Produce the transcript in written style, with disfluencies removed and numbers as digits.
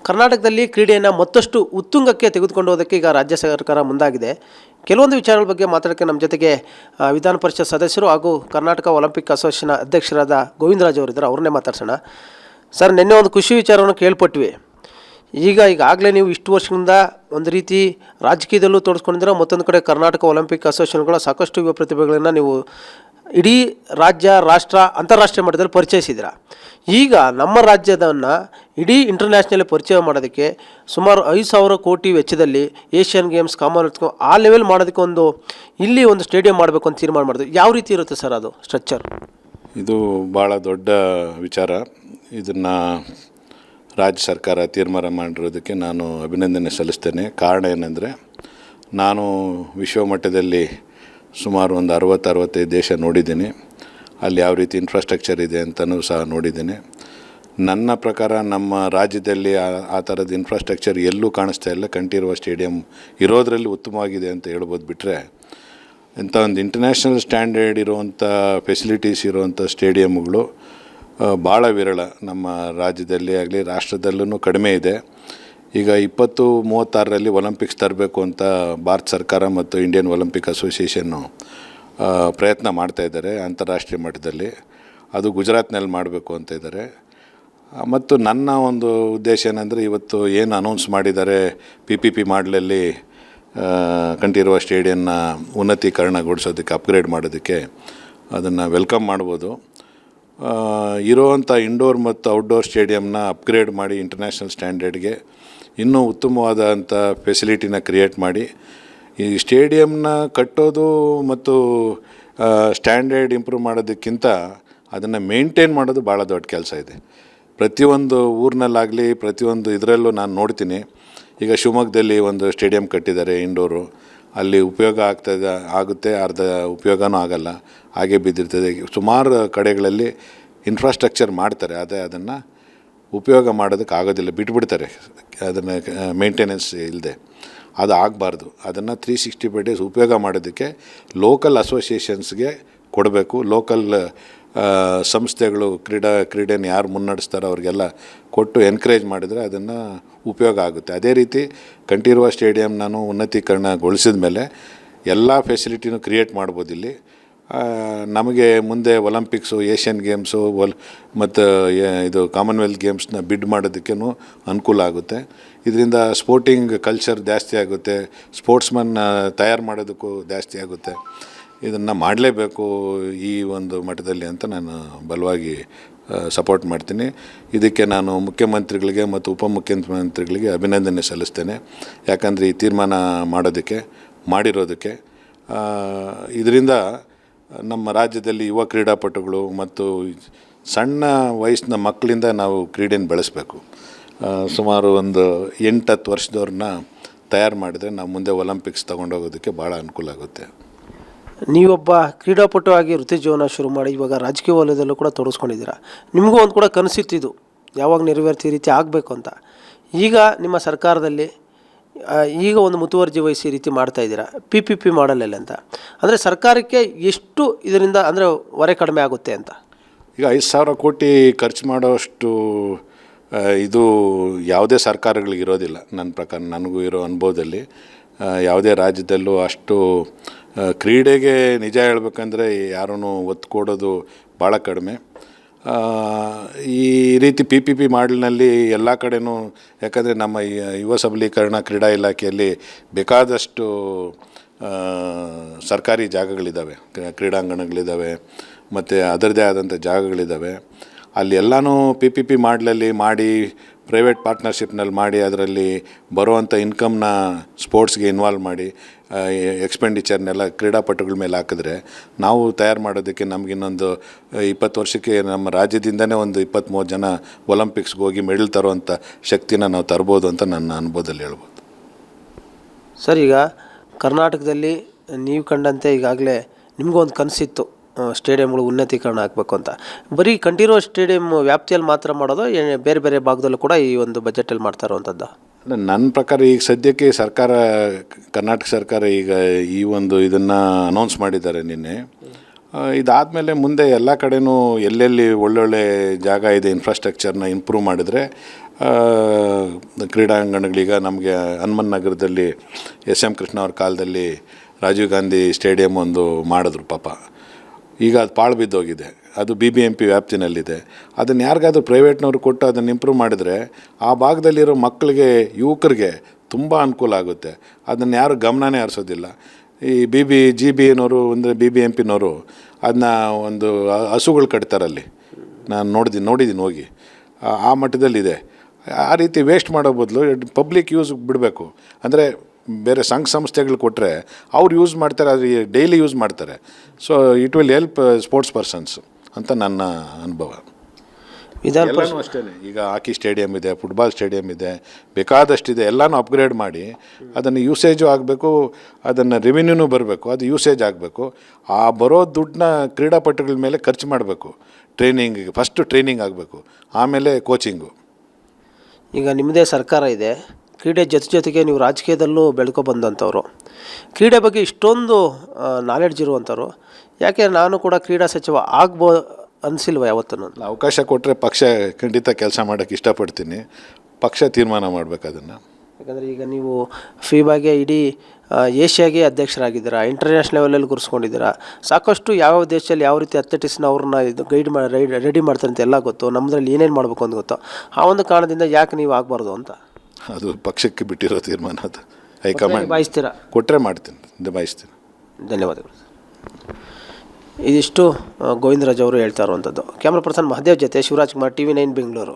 ಕರ್ನಾಟಕದಲ್ಲಿ ಕ್ರೀಡೆಯನ್ನು ಮತ್ತಷ್ಟು ಉತ್ತುಂಗಕ್ಕೆ ತೆಗೆದುಕೊಂಡು ಹೋಗೋದಕ್ಕೆ ಈಗ ರಾಜ್ಯ ಸರ್ಕಾರ ಮುಂದಾಗಿದೆ. ಕೆಲವೊಂದು ವಿಚಾರಗಳ ಬಗ್ಗೆ ಮಾತಾಡೋಕ್ಕೆ ನಮ್ಮ ಜೊತೆಗೆ ವಿಧಾನ ಪರಿಷತ್ ಸದಸ್ಯರು ಹಾಗೂ ಕರ್ನಾಟಕ ಒಲಿಂಪಿಕ್ ಅಸೋಸಿಯೇಷನ್ ಅಧ್ಯಕ್ಷರಾದ ಗೋವಿಂದರಾಜ್ ಅವರಿದ್ದಾರೆ. ಅವ್ರನ್ನೇ ಮಾತಾಡ್ಸೋಣ. ಸರ್, ನಿನ್ನೆ ಒಂದು ಖುಷಿ ವಿಚಾರವನ್ನು ಕೇಳ್ಪಟ್ವಿ. ಈಗಾಗಲೇ ನೀವು ಇಷ್ಟು ವರ್ಷದಿಂದ ಒಂದು ರೀತಿ ರಾಜಕೀಯದಲ್ಲೂ ತೋರಿಸ್ಕೊಂಡಿದ್ದೀರ, ಮತ್ತೊಂದು ಕಡೆ ಕರ್ನಾಟಕ ಒಲಿಂಪಿಕ್ ಅಸೋಸಿಯೇಷನ್ಗಳ ಸಾಕಷ್ಟು ಯುವ ಪ್ರತಿಭೆಗಳನ್ನು ನೀವು ಇಡೀ ರಾಜ್ಯ, ರಾಷ್ಟ್ರ, ಅಂತಾರಾಷ್ಟ್ರೀಯ ಮಟ್ಟದಲ್ಲಿ ಪರಿಚಯಿಸಿದ್ದೀರ. ಈಗ ನಮ್ಮ ರಾಜ್ಯದನ್ನು ಇಡೀ ಇಂಟರ್ನ್ಯಾಷನಲಿ ಪರಿಚಯ ಮಾಡೋದಕ್ಕೆ ಸುಮಾರು 5,000 ಕೋಟಿ ವೆಚ್ಚದಲ್ಲಿ ಏಷ್ಯನ್ ಗೇಮ್ಸ್, ಕಾಮನ್ವೆಲ್ತ್ ಆ ಲೆವೆಲ್ ಮಾಡೋದಕ್ಕೆ ಇಲ್ಲಿ ಒಂದು ಸ್ಟೇಡಿಯಂ ಮಾಡಬೇಕು ಅಂತ ತೀರ್ಮಾನ ಮಾಡಿದ್ರು. ಯಾವ ರೀತಿ ಇರುತ್ತೆ ಸರ್ ಅದು ಸ್ಟ್ರಕ್ಚರ್? ಇದು ಭಾಳ ದೊಡ್ಡ ವಿಚಾರ. ಇದನ್ನು ರಾಜ್ಯ ಸರ್ಕಾರ ತೀರ್ಮಾನ ಮಾಡಿರೋದಕ್ಕೆ ನಾನು ಅಭಿನಂದನೆ ಸಲ್ಲಿಸ್ತೇನೆ. ಕಾರಣ ಏನಂದರೆ, ನಾನು ವಿಶ್ವಮಟ್ಟದಲ್ಲಿ ಸುಮಾರು ಒಂದು 60-65 ದೇಶ ನೋಡಿದ್ದೀನಿ. ಅಲ್ಲಿ ಯಾವ ರೀತಿ ಇನ್ಫ್ರಾಸ್ಟ್ರಕ್ಚರ್ ಇದೆ ಅಂತಲೂ ಸಹ ನೋಡಿದ್ದೀನಿ. ನನ್ನ ಪ್ರಕಾರ ನಮ್ಮ ರಾಜ್ಯದಲ್ಲಿ ಆ ಥರದ ಇನ್ಫ್ರಾಸ್ಟ್ರಕ್ಚರ್ ಎಲ್ಲೂ ಕಾಣಿಸ್ತಾ ಇಲ್ಲ. ಕಂಠೀರವ ಸ್ಟೇಡಿಯಂ ಇರೋದರಲ್ಲಿ ಉತ್ತಮವಾಗಿದೆ ಅಂತ ಹೇಳ್ಬೋದು. ಬಿಟ್ಟರೆ ಇಂಥ ಒಂದು ಇಂಟರ್ನ್ಯಾಷನಲ್ ಸ್ಟ್ಯಾಂಡರ್ಡ್ ಇರುವಂಥ ಫೆಸಿಲಿಟೀಸ್ ಇರುವಂಥ ಸ್ಟೇಡಿಯಮ್ಗಳು ಭಾಳ ವಿರಳ. ನಮ್ಮ ರಾಜ್ಯದಲ್ಲಿ ಆಗಲಿ ರಾಷ್ಟ್ರದಲ್ಲೂ ಕಡಿಮೆ ಇದೆ. ಈಗ 2036ರಲ್ಲಿ ಒಲಿಂಪಿಕ್ಸ್ ತರಬೇಕು ಅಂತ ಭಾರತ ಸರ್ಕಾರ ಮತ್ತು ಇಂಡಿಯನ್ ಒಲಿಂಪಿಕ್ ಅಸೋಸಿಯೇಷನ್ನು ಪ್ರಯತ್ನ ಮಾಡ್ತಾಯಿದ್ದಾರೆ ಅಂತಾರಾಷ್ಟ್ರೀಯ ಮಟ್ಟದಲ್ಲಿ. ಅದು ಗುಜರಾತ್ನಲ್ಲಿ ಮಾಡಬೇಕು ಅಂತ ಇದ್ದಾರೆ. ಮತ್ತು ನನ್ನ ಒಂದು ಉದ್ದೇಶ ಏನಂದರೆ, ಇವತ್ತು ಏನು ಅನೌನ್ಸ್ ಮಾಡಿದ್ದಾರೆ PPP ಮಾಡಲಲ್ಲಿ ಕಂಠೀರವ ಸ್ಟೇಡಿಯಂನ ಉನ್ನತೀಕರಣಗೊಳಿಸೋದಕ್ಕೆ, ಅಪ್ಗ್ರೇಡ್ ಮಾಡೋದಕ್ಕೆ, ಅದನ್ನು ವೆಲ್ಕಮ್ ಮಾಡ್ಬೋದು. ಇರೋವಂಥ ಇಂಡೋರ್ ಮತ್ತು ಔಟ್ಡೋರ್ ಸ್ಟೇಡಿಯಂನ ಅಪ್ಗ್ರೇಡ್ ಮಾಡಿ ಇಂಟರ್ನ್ಯಾಷನಲ್ ಸ್ಟ್ಯಾಂಡರ್ಡ್ಗೆ ಇನ್ನೂ ಉತ್ತಮವಾದಂಥ ಫೆಸಿಲಿಟಿನ ಕ್ರಿಯೇಟ್ ಮಾಡಿ, ಈ ಸ್ಟೇಡಿಯಂನ ಕಟ್ಟೋದು ಮತ್ತು ಸ್ಟ್ಯಾಂಡರ್ಡ್ ಇಂಪ್ರೂವ್ ಮಾಡೋದಕ್ಕಿಂತ ಅದನ್ನು ಮೇಂಟೈನ್ ಮಾಡೋದು ಭಾಳ ದೊಡ್ಡ ಕೆಲಸ ಇದೆ. ಪ್ರತಿಯೊಂದು ಊರಿನಲ್ಲಾಗಲಿ ಪ್ರತಿಯೊಂದು ಇದರಲ್ಲೂ ನಾನು ನೋಡ್ತೀನಿ. ಈಗ ಶಿವಮೊಗ್ಗದಲ್ಲಿ ಒಂದು ಸ್ಟೇಡಿಯಂ ಕಟ್ಟಿದ್ದಾರೆ ಇಂಡೋರು. ಅಲ್ಲಿ ಉಪಯೋಗ ಆಗುತ್ತೆ, ಅರ್ಧ ಉಪಯೋಗನೂ ಆಗಲ್ಲ, ಹಾಗೆ ಬಿದ್ದಿರ್ತದೆ. ಸುಮಾರು ಕಡೆಗಳಲ್ಲಿ ಇನ್ಫ್ರಾಸ್ಟ್ರಕ್ಚರ್ ಮಾಡ್ತಾರೆ, ಅದನ್ನು ಉಪಯೋಗ ಮಾಡೋದಕ್ಕೆ ಆಗೋದಿಲ್ಲ, ಬಿಟ್ಬಿಡ್ತಾರೆ ಅದನ್ನು ಮೇಂಟೆನೆನ್ಸ್ ಇಲ್ಲದೆ. ಅದು ಆಗಬಾರ್ದು. ಅದನ್ನು 365 ಡೇಸ್ ಉಪಯೋಗ ಮಾಡೋದಕ್ಕೆ ಲೋಕಲ್ ಅಸೋಸಿಯೇಷನ್ಸ್ಗೆ ಕೊಡಬೇಕು. ಲೋಕಲ್ ಸಂಸ್ಥೆಗಳು ಕ್ರೀಡೆನ ಯಾರು ಮುನ್ನಡೆಸ್ತಾರೋ ಅವ್ರಿಗೆಲ್ಲ ಕೊಟ್ಟು ಎನ್ಕರೇಜ್ ಮಾಡಿದರೆ ಅದನ್ನು ಉಪಯೋಗ ಆಗುತ್ತೆ. ಅದೇ ರೀತಿ ಕಂಠೀರವ ಸ್ಟೇಡಿಯಂ ನಾನು ಉನ್ನತೀಕರಣಗೊಳಿಸಿದ ಮೇಲೆ ಎಲ್ಲ ಫೆಸಿಲಿಟಿನೂ ಕ್ರಿಯೇಟ್ ಮಾಡ್ಬೋದು ಇಲ್ಲಿ. ನಮಗೆ ಮುಂದೆ ಒಲಿಂಪಿಕ್ಸು, ಏಷ್ಯನ್ ಗೇಮ್ಸು ಮತ್ತು ಇದು ಕಾಮನ್ವೆಲ್ತ್ ಗೇಮ್ಸ್ನ ಬಿಡ್ ಮಾಡೋದಕ್ಕೂ ಅನುಕೂಲ ಆಗುತ್ತೆ. ಇದರಿಂದ ಸ್ಪೋರ್ಟಿಂಗ್ ಕಲ್ಚರ್ ಜಾಸ್ತಿ ಆಗುತ್ತೆ, ಸ್ಪೋರ್ಟ್ಸ್ಮನ್ ತಯಾರು ಮಾಡೋದಕ್ಕೂ ಜಾಸ್ತಿ ಆಗುತ್ತೆ. ಇದನ್ನು ಮಾಡಲೇಬೇಕು ಈ ಒಂದು ಮಟ್ಟದಲ್ಲಿ ಅಂತ ನಾನು ಬಲವಾಗಿ ಸಪೋರ್ಟ್ ಮಾಡ್ತೀನಿ. ಇದಕ್ಕೆ ನಾನು ಮುಖ್ಯಮಂತ್ರಿಗಳಿಗೆ ಮತ್ತು ಉಪಮುಖ್ಯಮಂತ್ರಿಗಳಿಗೆ ಅಭಿನಂದನೆ ಸಲ್ಲಿಸ್ತೇನೆ. ಯಾಕಂದರೆ ಈ ತೀರ್ಮಾನ ಮಾಡಿರೋದಕ್ಕೆ ಇದರಿಂದ ನಮ್ಮ ರಾಜ್ಯದಲ್ಲಿ ಯುವ ಕ್ರೀಡಾಪಟುಗಳು ಮತ್ತು ಸಣ್ಣ ವಯಸ್ಸಿನ ಮಕ್ಕಳಿಂದ ನಾವು ಕ್ರೀಡೆನ ಬೆಳೆಸಬೇಕು. ಸುಮಾರು ಒಂದು 8-10 ವರ್ಷದವ್ರನ್ನ ತಯಾರು ಮಾಡಿದರೆ ನಾವು ಮುಂದೆ ಒಲಿಂಪಿಕ್ಸ್ ತೊಗೊಂಡೋಗೋದಕ್ಕೆ ಭಾಳ ಅನುಕೂಲ ಆಗುತ್ತೆ. ನೀವೊಬ್ಬ ಕ್ರೀಡಾಪಟು ಆಗಿ ವೃತ್ತಿ ಜೀವನ ಶುರು ಮಾಡಿ ಇವಾಗ ರಾಜಕೀಯ ವಲಯದಲ್ಲೂ ಕೂಡ ತೊಡಗಿಸ್ಕೊಂಡಿದ್ದೀರಾ. ನಿಮಗೂ ಒಂದು ಕೂಡ ಕನಸಿತ್ತಿದ್ದು ಯಾವಾಗ ನೆರವೇರ್ತಿ ಈ ರೀತಿ ಆಗಬೇಕು ಅಂತ. ಈಗ ನಿಮ್ಮ ಸರ್ಕಾರದಲ್ಲಿ ಈಗ ಒಂದು ಮುತುವರ್ಜಿ ವಹಿಸಿ ಈ ರೀತಿ ಮಾಡ್ತಾಯಿದ್ದೀರಾ PPP ಮಾಡಲಲ್ಲಿ ಅಂತ. ಅಂದರೆ ಸರ್ಕಾರಕ್ಕೆ ಎಷ್ಟು ಇದರಿಂದ ಅಂದರೆ ಹೊರೆ ಕಡಿಮೆ ಆಗುತ್ತೆ ಅಂತ? ಈಗ 5,000 ಕೋಟಿ ಖರ್ಚು ಮಾಡೋಷ್ಟು ಇದು ಯಾವುದೇ ಸರ್ಕಾರಗಳಿಗೆ ಇರೋದಿಲ್ಲ. ನನ್ನ ಪ್ರಕಾರ, ನನಗೂ ಇರೋ ಅನುಭವದಲ್ಲಿ ಯಾವುದೇ ರಾಜ್ಯದಲ್ಲೂ ಅಷ್ಟು ಕ್ರೀಡೆಗೆ ನಿಜ ಹೇಳ್ಬೇಕಂದ್ರೆ ಯಾರೂ ಒತ್ತು ಕೊಡೋದು ಭಾಳ ಕಡಿಮೆ. ಈ ರೀತಿ PPP ಮಾಡಲ್ನಲ್ಲಿ ಎಲ್ಲ ಕಡೆನೂ, ಯಾಕಂದರೆ ನಮ್ಮ ಯುವ ಸಬಲೀಕರಣ ಕ್ರೀಡಾ ಇಲಾಖೆಯಲ್ಲಿ ಬೇಕಾದಷ್ಟು ಸರ್ಕಾರಿ ಜಾಗಗಳಿದ್ದಾವೆ, ಕ್ರೀಡಾಂಗಣಗಳಿದ್ದಾವೆ, ಮತ್ತು ಅದರದ್ದೇ ಆದಂಥ ಜಾಗಗಳಿದ್ದಾವೆ. ಅಲ್ಲಿ ಎಲ್ಲನೂ PPP ಮಾಡಲಲ್ಲಿ ಮಾಡಿ, ಪ್ರೈವೇಟ್ ಪಾರ್ಟ್ನರ್ಶಿಪ್ನಲ್ಲಿ ಮಾಡಿ, ಅದರಲ್ಲಿ ಬರುವಂಥ ಇನ್ಕಮ್ನ ಸ್ಪೋರ್ಟ್ಸ್ಗೆ ಇನ್ವಾಲ್ವ್ ಮಾಡಿ, ಎಕ್ಸ್ಪೆಂಡಿಚರ್ನೆಲ್ಲ ಕ್ರೀಡಾಪಟುಗಳ ಮೇಲೆ ಹಾಕಿದ್ರೆ ನಾವು ತಯಾರು ಮಾಡೋದಕ್ಕೆ ನಮಗಿನ್ನೊಂದು 20 ವರ್ಷಕ್ಕೆ ನಮ್ಮ ರಾಜ್ಯದಿಂದನೇ ಒಂದು 20-30 ಜನ ಒಲಿಂಪಿಕ್ಸ್ಗೆ ಹೋಗಿ ಮೆಡಲ್ ತರುವಂಥ ಶಕ್ತಿನ ನಾವು ತರ್ಬೋದು ಅಂತ ನನ್ನ ಅನುಭವದಲ್ಲಿ ಹೇಳ್ಬೋದು. ಸರ್, ಈಗ ಕರ್ನಾಟಕದಲ್ಲಿ ನೀವು ಕಂಡಂತೆ ಈಗಾಗಲೇ ನಿಮಗೂ ಒಂದು ಕನಸಿತ್ತು ಸ್ಟೇಡಿಯಂಗಳು ಉನ್ನತೀಕರಣ ಆಗಬೇಕು ಅಂತ. ಬರೀ ಕಂಠೀರವ ಸ್ಟೇಡಿಯಂ ವ್ಯಾಪ್ತಿಯಲ್ಲಿ ಮಾತ್ರ ಮಾಡೋದು, ಬೇರೆ ಬೇರೆ ಭಾಗದಲ್ಲೂ ಕೂಡ ಈ ಒಂದು ಬಜೆಟಲ್ಲಿ ಮಾಡ್ತಾ ಇರುವಂಥದ್ದು? ನನ್ನ ಪ್ರಕಾರ ಈಗ ಸದ್ಯಕ್ಕೆ ಕರ್ನಾಟಕ ಸರ್ಕಾರ ಈಗ ಈ ಒಂದು ಇದನ್ನು ಅನೌನ್ಸ್ ಮಾಡಿದ್ದಾರೆ ನಿನ್ನೆ. ಇದಾದಮೇಲೆ ಮುಂದೆ ಎಲ್ಲ ಕಡೆನೂ ಎಲ್ಲೆಲ್ಲಿ ಒಳ್ಳೊಳ್ಳೆ ಜಾಗ ಇದೆ, ಇನ್ಫ್ರಾಸ್ಟ್ರಕ್ಚರ್ನ ಇಂಪ್ರೂವ್ ಮಾಡಿದರೆ ಕ್ರೀಡಾಂಗಣಗಳೀಗ ನಮಗೆ ಹನುಮನ್ ನಗರದಲ್ಲಿ SM ಕೃಷ್ಣ ಅವ್ರ ಕಾಲದಲ್ಲಿ ರಾಜೀವ್ ಗಾಂಧಿ ಸ್ಟೇಡಿಯಂ ಒಂದು ಮಾಡಿದ್ರು ಪಾಪ. ಈಗ ಅದು ಪಾಳು ಬಿದ್ದೋಗಿದೆ. ಅದು BBMP ವ್ಯಾಪ್ತಿನಲ್ಲಿದೆ. ಅದನ್ನು ಯಾರಿಗಾದ್ರೂ ಪ್ರೈವೇಟ್ನವ್ರು ಕೊಟ್ಟು ಅದನ್ನು ಇಂಪ್ರೂವ್ ಮಾಡಿದರೆ ಆ ಭಾಗದಲ್ಲಿರೋ ಮಕ್ಕಳಿಗೆ, ಯುವಕರಿಗೆ ತುಂಬ ಅನುಕೂಲ ಆಗುತ್ತೆ. ಅದನ್ನು ಯಾರು ಗಮನನೇ ಹರಿಸೋದಿಲ್ಲ. ಈ GB ಅಂದರೆ BBMPನವರು ಅದನ್ನ ಒಂದು ಹಸುಗಳು ಕಟ್ತಾರಲ್ಲಿ, ನಾನು ನೋಡಿದ್ದೀನಿ ಹೋಗಿ. ಆ ಮಟ್ಟದಲ್ಲಿದೆ. ಆ ರೀತಿ ವೇಸ್ಟ್ ಮಾಡೋ ಬದಲು ಪಬ್ಲಿಕ್ ಯೂಸ್ ಬಿಡಬೇಕು. ಅಂದರೆ ಬೇರೆ ಸಂಘ ಸಂಸ್ಥೆಗಳು ಕೊಟ್ಟರೆ ಅವ್ರು ಯೂಸ್ ಮಾಡ್ತಾರೆ, ಅದು ಡೈಲಿ ಯೂಸ್ ಮಾಡ್ತಾರೆ. So it will help sports persons ಅಂತ ನನ್ನ ಅನುಭವ. ಎಲ್ಲನೂ ಅಷ್ಟೇ. ಈಗ ಹಾಕಿ ಸ್ಟೇಡಿಯಂ ಇದೆ, ಫುಟ್ಬಾಲ್ ಸ್ಟೇಡಿಯಂ ಇದೆ, ಬೇಕಾದಷ್ಟಿದೆ. ಎಲ್ಲನೂ ಅಪ್ಗ್ರೇಡ್ ಮಾಡಿ ಅದನ್ನು ಯೂಸೇಜು ಆಗಬೇಕು, ಅದನ್ನು ರೆವಿನ್ಯೂನೂ ಬರಬೇಕು, ಅದು ಯೂಸೇಜ್ ಆಗಬೇಕು. ಆ ಬರೋ ದುಡ್ಡನ್ನ ಕ್ರೀಡಾಪಟುಗಳ ಮೇಲೆ ಖರ್ಚು ಮಾಡಬೇಕು. ಟ್ರೈನಿಂಗಿಗೆ ಫಸ್ಟು ಟ್ರೈನಿಂಗ್ ಆಗಬೇಕು, ಆಮೇಲೆ ಕೋಚಿಂಗು. ಈಗ ನಿಮ್ಮದೇ ಸರ್ಕಾರ ಇದೆ, ಕ್ರೀಡೆ ಜೊತೆಗೆ ನೀವು ರಾಜಕೀಯದಲ್ಲೂ ಬೆಳ್ಕೊ ಬಂದಂಥವ್ರು, ಕ್ರೀಡೆ ಬಗ್ಗೆ ಇಷ್ಟೊಂದು ನಾಲೆಡ್ಜ್ ಇರುವಂಥವ್ರು, ಯಾಕೆ ನಾನು ಕೂಡ ಕ್ರೀಡಾ ಸಚಿವ ಅನಿಸಿಲ್ವ ಯಾವತ್ತೂ? ಅವಕಾಶ ಕೊಟ್ಟರೆ ಪಕ್ಷ ಖಂಡಿತ ಕೆಲಸ ಮಾಡೋಕ್ಕೆ ಇಷ್ಟಪಡ್ತೀನಿ. ಪಕ್ಷ ತೀರ್ಮಾನ ಮಾಡಬೇಕು ಅದನ್ನು. ಯಾಕಂದರೆ ಈಗ ನೀವು ಫೀಬಾಗೆ ಇಡೀ ಏಷ್ಯಾಗೆ ಅಧ್ಯಕ್ಷರಾಗಿದ್ದೀರಾ, ಇಂಟರ್ನ್ಯಾಷನಲ್ ಲೆವೆಲಲ್ಲಿ ಗುರುಸ್ಕೊಂಡಿದ್ದೀರಾ. ಸಾಕಷ್ಟು ಯಾವ ದೇಶದಲ್ಲಿ ಯಾವ ರೀತಿ ಅಥ್ಲೆಟಿಕ್ಸ್ನ ಅವ್ರನ್ನ ಇದು ರೆಡಿ ಮಾಡ್ತಾರೆ ಅಂತ ಎಲ್ಲ ಗೊತ್ತು. ನಮ್ಮದ್ರಲ್ಲಿ ಏನೇನು ಮಾಡಬೇಕು ಅಂತ ಗೊತ್ತು. ಆ ಒಂದು ಕಾರಣದಿಂದ ಯಾಕೆ ನೀವು ಆಗಬಾರ್ದು ಅಂತ? ಅದು ಪಕ್ಷಕ್ಕೆ ಬಿಟ್ಟಿರೋ ತೀರ್ಮಾನ. ಅದು ಹೈಕಮಾಂಡ್ ನಿಭಾಯಿಸ್ತೀರಾ? ಕೊಟ್ಟರೆ ಮಾಡ್ತೀನಿ, ನಿಭಾಯಿಸ್ತೀನಿ. ಧನ್ಯವಾದಗಳು. ಇದಿಷ್ಟು ಗೋವಿಂದರಾಜ್ ಅವರು ಹೇಳ್ತಾ ಇರುವಂಥದ್ದು. ಕ್ಯಾಮ್ರಾ ಪರ್ಸನ್ ಮಹದೇವ್ ಜೊತೆ ಶಿವರಾಜ್ ಕುಮಾರ್, TV9 ಬೆಂಗಳೂರು.